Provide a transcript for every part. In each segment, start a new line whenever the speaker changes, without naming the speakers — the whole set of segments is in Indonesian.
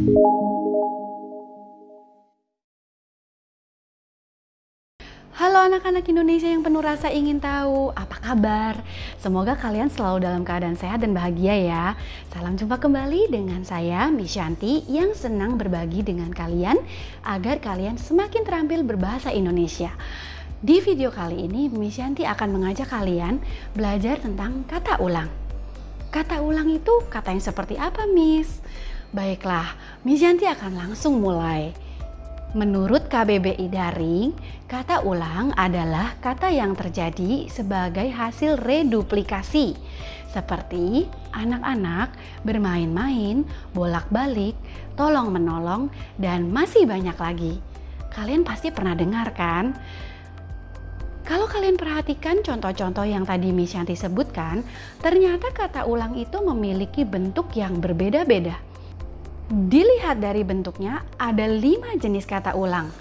Halo anak-anak Indonesia yang penuh rasa ingin tahu, apa kabar? Semoga kalian selalu dalam keadaan sehat dan bahagia ya. Salam jumpa kembali dengan saya, Miss Shanti, yang senang berbagi dengan kalian agar kalian semakin terampil berbahasa Indonesia. Di video kali ini, Miss Shanti akan mengajak kalian belajar tentang kata ulang. Kata ulang itu kata yang seperti apa, Miss? Baiklah, Miss Shanti akan langsung mulai. Menurut KBBI Daring, kata ulang adalah kata yang terjadi sebagai hasil reduplikasi, seperti anak-anak, bermain-main, bolak-balik, tolong-menolong, dan masih banyak lagi. Kalian pasti pernah dengar kan? Kalau kalian perhatikan contoh-contoh yang tadi Miss Shanti sebutkan, ternyata kata ulang itu memiliki bentuk yang berbeda-beda. Dilihat dari bentuknya, ada 5 jenis kata ulang.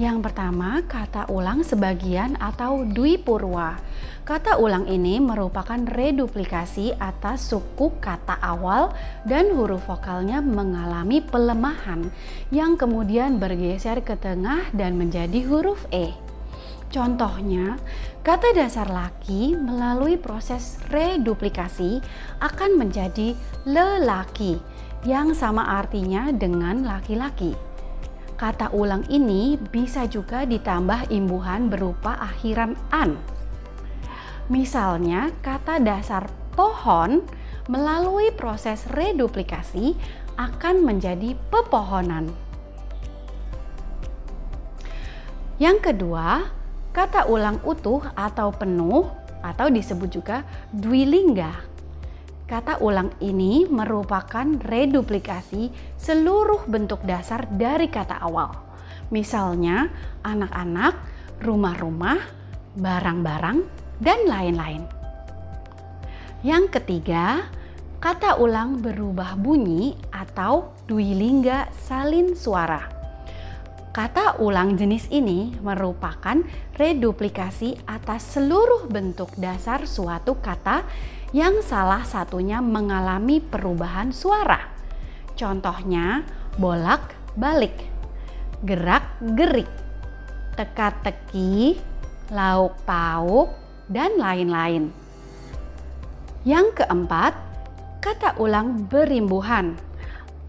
Yang pertama, kata ulang sebagian atau dwipurwa. Kata ulang ini merupakan reduplikasi atas suku kata awal dan huruf vokalnya mengalami pelemahan yang kemudian bergeser ke tengah dan menjadi huruf E. Contohnya, kata dasar laki melalui proses reduplikasi akan menjadi lelaki, yang sama artinya dengan laki-laki. Kata ulang ini bisa juga ditambah imbuhan berupa akhiran an. Misalnya, kata dasar pohon melalui proses reduplikasi akan menjadi pepohonan. Yang kedua, kata ulang utuh atau penuh atau disebut juga dwilingga. Kata ulang ini merupakan reduplikasi seluruh bentuk dasar dari kata awal. Misalnya, anak-anak, rumah-rumah, barang-barang, dan lain-lain. Yang ketiga, kata ulang berubah bunyi atau dwilingga salin suara. Kata ulang jenis ini merupakan reduplikasi atas seluruh bentuk dasar suatu kata yang salah satunya mengalami perubahan suara. Contohnya, bolak-balik, gerak-gerik, teka-teki, lauk pauk, dan lain-lain. Yang keempat, kata ulang berimbuhan.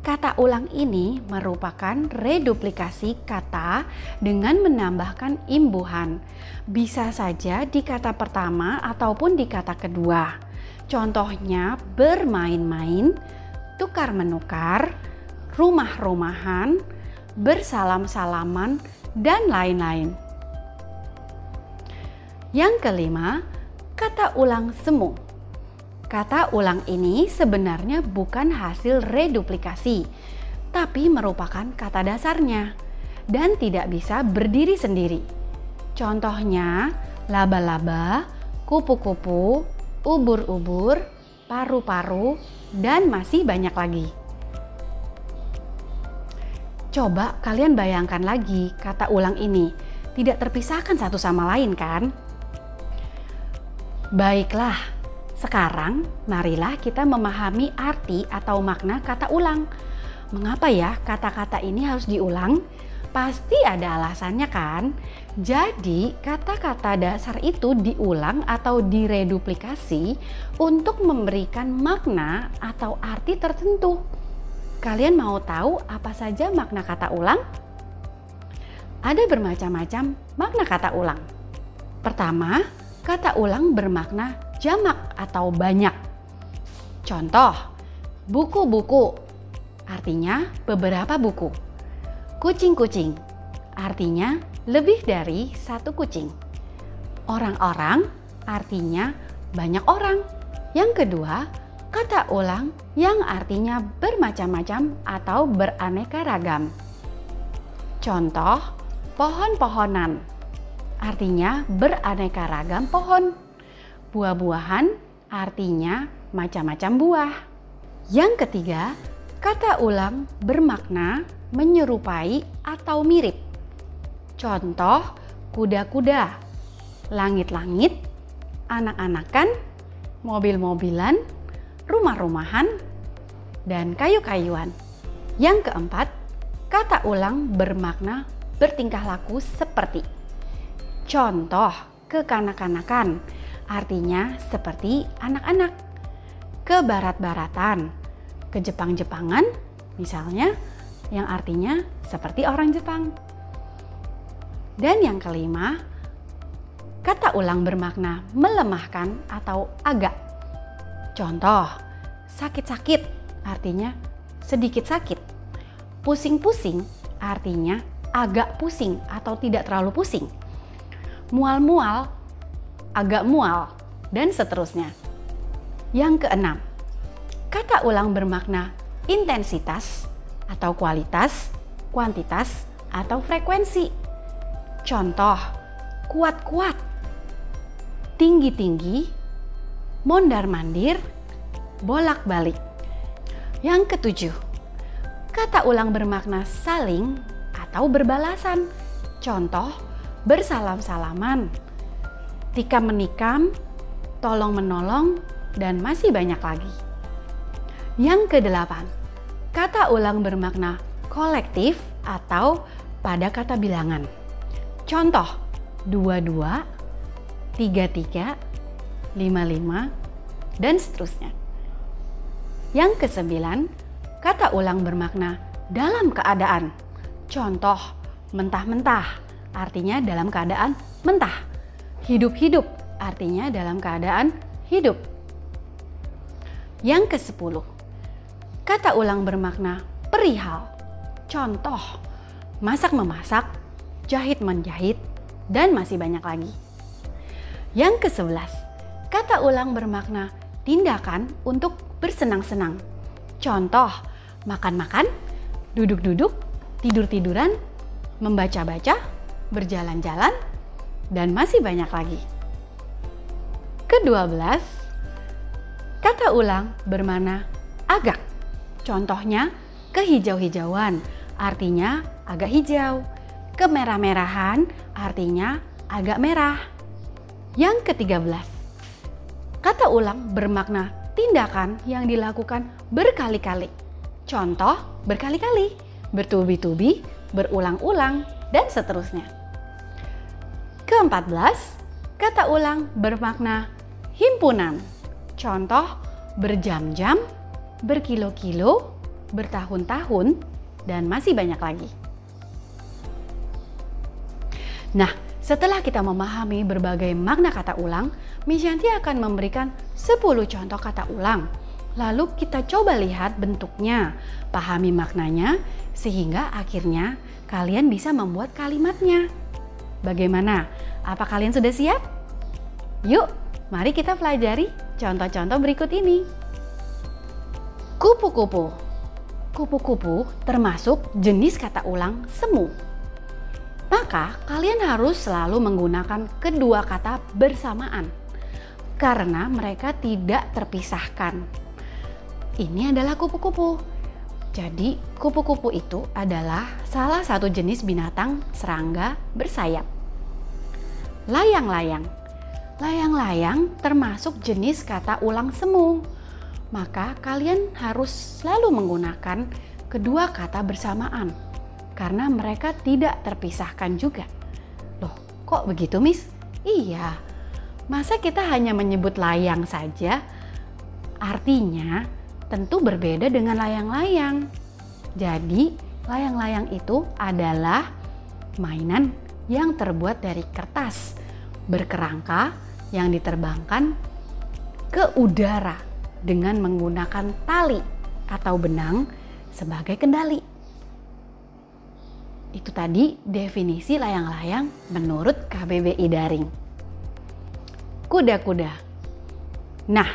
Kata ulang ini merupakan reduplikasi kata dengan menambahkan imbuhan. Bisa saja di kata pertama ataupun di kata kedua. Contohnya bermain-main, tukar-menukar, rumah-rumahan, bersalam-salaman, dan lain-lain. Yang kelima, kata ulang semu. Kata ulang ini sebenarnya bukan hasil reduplikasi, tapi merupakan kata dasarnya dan tidak bisa berdiri sendiri. Contohnya, laba-laba, kupu-kupu, ubur-ubur, paru-paru, dan masih banyak lagi. Coba kalian bayangkan lagi kata ulang ini, tidak terpisahkan satu sama lain kan? Baiklah, sekarang marilah kita memahami arti atau makna kata ulang. Mengapa ya kata-kata ini harus diulang? Pasti ada alasannya kan? Jadi kata-kata dasar itu diulang atau direduplikasi untuk memberikan makna atau arti tertentu. Kalian mau tahu apa saja makna kata ulang? Ada bermacam-macam makna kata ulang. Pertama, kata ulang bermakna jamak atau banyak. Contoh, buku-buku artinya beberapa buku. Kucing-kucing artinya lebih dari satu kucing. Orang-orang artinya banyak orang. Yang kedua, kata ulang yang artinya bermacam-macam atau beraneka ragam. Contoh, pohon-pohonan artinya beraneka ragam pohon. Buah-buahan artinya macam-macam buah. Yang ketiga, kata ulang bermakna menyerupai atau mirip. Contoh, kuda-kuda, langit-langit, anak-anakan, mobil-mobilan, rumah-rumahan, dan kayu-kayuan. Yang keempat, kata ulang bermakna bertingkah laku seperti. Contoh, kekanak-kanakan, artinya seperti anak-anak. Kebarat-baratan, kejepang-jepangan, misalnya yang artinya seperti orang Jepang. Dan yang kelima, kata ulang bermakna melemahkan atau agak. Contoh, sakit-sakit artinya sedikit sakit. Pusing-pusing artinya agak pusing atau tidak terlalu pusing. Mual-mual, agak mual, dan seterusnya. Yang keenam, kata ulang bermakna intensitas atau kualitas, kuantitas, atau frekuensi. Contoh, kuat-kuat, tinggi-tinggi, mondar-mandir, bolak-balik. Yang ketujuh, kata ulang bermakna saling atau berbalasan. Contoh, bersalam-salaman, tikam-menikam, tolong-menolong, dan masih banyak lagi. Yang kedelapan, kata ulang bermakna kolektif atau pada kata bilangan. Contoh, 22, 33, 55, dan seterusnya. Yang kesembilan, kata ulang bermakna dalam keadaan. Contoh, mentah-mentah, artinya dalam keadaan mentah. Hidup-hidup, artinya dalam keadaan hidup. Yang kesepuluh, kata ulang bermakna perihal. Contoh, masak-memasak, jahit-menjahit, dan masih banyak lagi. Yang ke-11, kata ulang bermakna tindakan untuk bersenang-senang. Contoh, makan-makan, duduk-duduk, tidur-tiduran, membaca-baca, berjalan-jalan, dan masih banyak lagi. Ke-12, kata ulang bermakna agak. Contohnya, kehijau-hijauan, artinya agak hijau. Kemerah-merahan, artinya agak merah. Yang ke-13, kata ulang bermakna tindakan yang dilakukan berkali-kali. Contoh, berkali-kali, bertubi-tubi, berulang-ulang, dan seterusnya. Ke-14, kata ulang bermakna himpunan. Contoh, berjam-jam, berkilo-kilo, bertahun-tahun, dan masih banyak lagi. Nah, setelah kita memahami berbagai makna kata ulang, Miss Yanti akan memberikan 10 contoh kata ulang. Lalu kita coba lihat bentuknya, pahami maknanya, sehingga akhirnya kalian bisa membuat kalimatnya. Bagaimana? Apa kalian sudah siap? Yuk, mari kita pelajari contoh-contoh berikut ini. Kupu-kupu. Kupu-kupu termasuk jenis kata ulang semu. Maka kalian harus selalu menggunakan kedua kata bersamaan karena mereka tidak terpisahkan. Ini adalah kupu-kupu. Jadi kupu-kupu itu adalah salah satu jenis binatang serangga bersayap. Layang-layang. Layang-layang termasuk jenis kata ulang semu. Maka kalian harus selalu menggunakan kedua kata bersamaan karena mereka tidak terpisahkan juga. Loh, kok begitu, Miss? Iya, masa kita hanya menyebut layang saja? Artinya tentu berbeda dengan layang-layang. Jadi, layang-layang itu adalah mainan yang terbuat dari kertas, berkerangka yang diterbangkan ke udara dengan menggunakan tali atau benang sebagai kendali. Itu tadi definisi layang-layang menurut KBBI Daring. Kuda-kuda. Nah,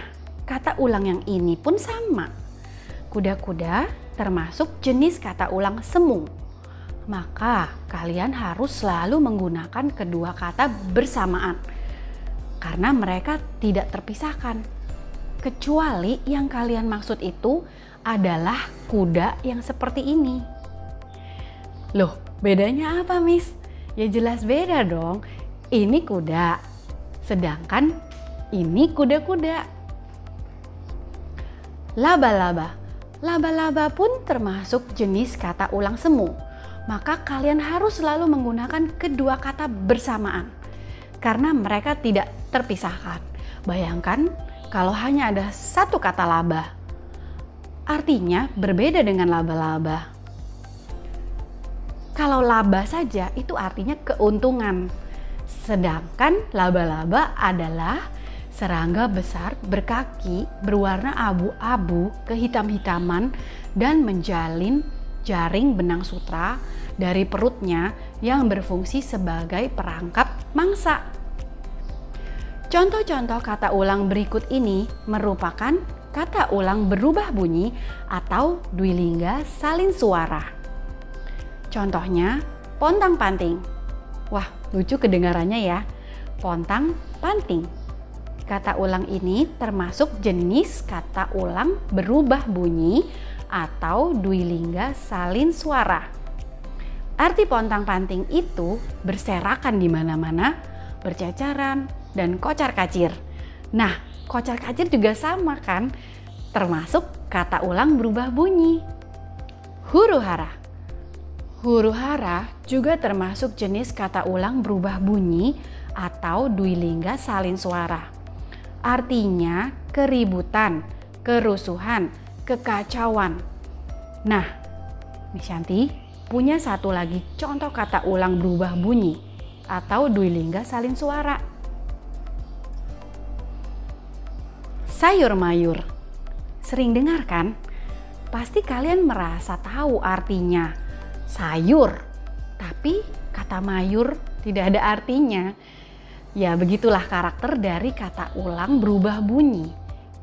kata ulang yang ini pun sama. Kuda-kuda termasuk jenis kata ulang semu. Maka kalian harus selalu menggunakan kedua kata bersamaan karena mereka tidak terpisahkan. Kecuali yang kalian maksud itu adalah kuda yang seperti ini. Loh, bedanya apa, Miss? Ya jelas beda dong. Ini kuda, sedangkan ini kuda-kuda. Laba-laba. Laba-laba pun termasuk jenis kata ulang semu. Maka kalian harus selalu menggunakan kedua kata bersamaan karena mereka tidak terpisahkan. Bayangkan kalau hanya ada satu kata laba, artinya berbeda dengan laba-laba. Kalau laba saja itu artinya keuntungan, sedangkan laba-laba adalah serangga besar berkaki berwarna abu-abu kehitam-hitaman dan menjalin jaring benang sutra dari perutnya yang berfungsi sebagai perangkap mangsa. Contoh-contoh kata ulang berikut ini merupakan kata ulang berubah bunyi atau dwilingga salin suara. Contohnya, pontang-panting. Wah, lucu kedengarannya ya. Pontang-panting. Kata ulang ini termasuk jenis kata ulang berubah bunyi atau dwilingga salin suara. Arti pontang-panting itu berserakan di mana-mana, berceceran, dan kocar-kacir. Nah, kocar-kacir juga sama kan? Termasuk kata ulang berubah bunyi. Huru-hara. Huru-hara juga termasuk jenis kata ulang berubah bunyi atau dwilingga salin suara. Artinya keributan, kerusuhan, kekacauan. Nah, Miss Shanti punya satu lagi contoh kata ulang berubah bunyi atau dwilingga salin suara. Sayur mayur. Sering dengar kan? Pasti kalian merasa tahu artinya sayur, tapi kata mayur tidak ada artinya. Ya, begitulah karakter dari kata ulang berubah bunyi.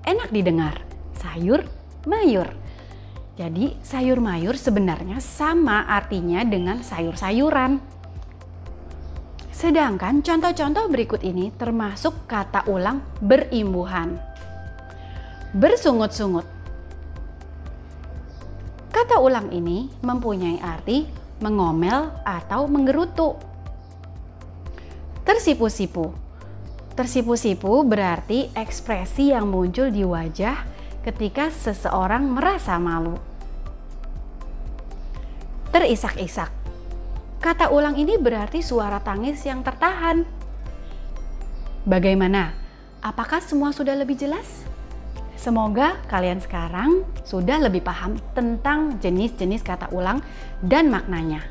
Enak didengar, sayur mayur. Jadi sayur mayur sebenarnya sama artinya dengan sayur-sayuran. Sedangkan contoh-contoh berikut ini termasuk kata ulang berimbuhan. Bersungut-sungut. Kata ulang ini mempunyai arti mengomel atau menggerutu. Tersipu-sipu. Tersipu-sipu berarti ekspresi yang muncul di wajah ketika seseorang merasa malu. Terisak-isak. Kata ulang ini berarti suara tangis yang tertahan. Bagaimana? Apakah semua sudah lebih jelas? Semoga kalian sekarang sudah lebih paham tentang jenis-jenis kata ulang dan maknanya.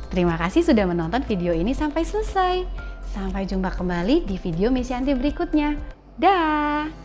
Terima kasih sudah menonton video ini sampai selesai. Sampai jumpa kembali di video Miss Shanti berikutnya. Dah.